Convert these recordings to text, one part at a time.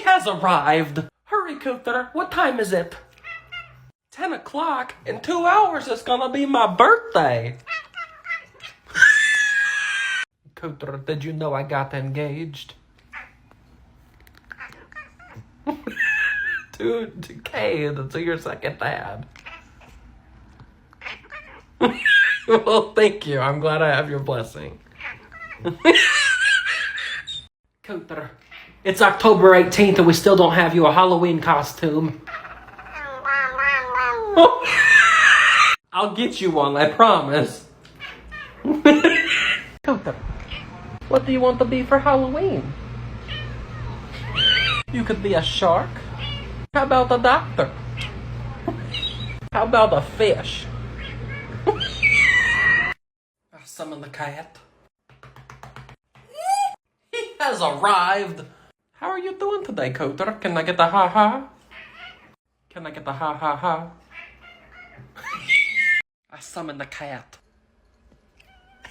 has arrived. Hurry, Cooter, what time is it? 10 o'clock? In 2 hours it's gonna be my birthday. Cooter, did you know I got engaged? to Cade, to your second dad. Well, thank you. I'm glad I have your blessing. Cooter, it's October 18th and we still don't have you a Halloween costume. I'll get you one, I promise. Cooter, what do you want to be for Halloween? You could be a shark. How about a doctor? How about a fish? I summon the cat. He has arrived. How are you doing today, Cooter? Can I get the ha-ha? Can I get the ha-ha-ha? I summon the cat.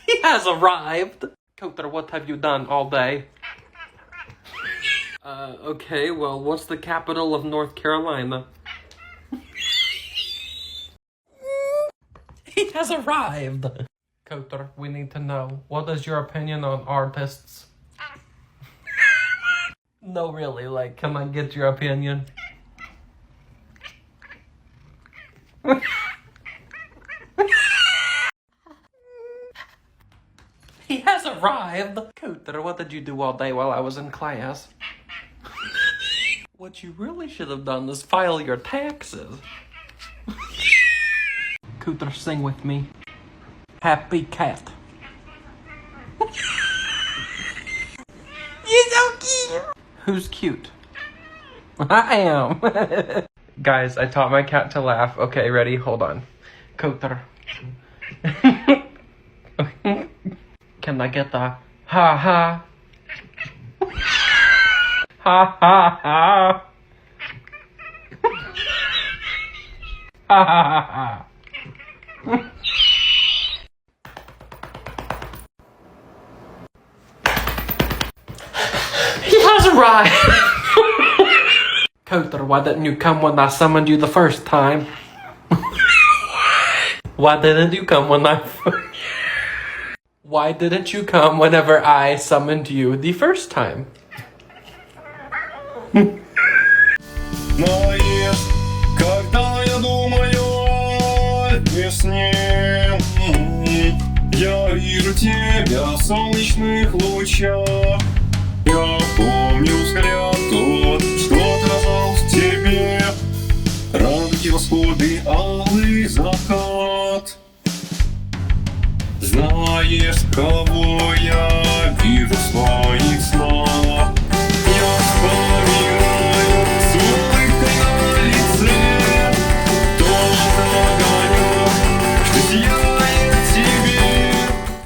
He has arrived. Cooter, what have you done all day? Okay, well, what's the capital of North Carolina? He has arrived. Cooter, we need to know. What is your opinion on artists? No, really, like, can I get your opinion? He has arrived! Cooter, what did you do all day while I was in class? What you really should have done is file your taxes. Cooter, sing with me. Happy cat. You're so cute! Who's cute? I am. Guys, I taught my cat to laugh. Okay, ready? Hold on. Cooter. Can I get the ha-ha? Ha-ha-ha. Ha-ha-ha. He has arrived! Cooter, why didn't you come when I summoned you the first time? Why didn't you come when Why didn't you come whenever I summoned you the first time? Знаешь, когда я думаю о весне, я вижу тебя в солнечных лучах. Я помню взгляд тот, что отражался в тебе, радуги, восходы, алый закат. Знаешь, кого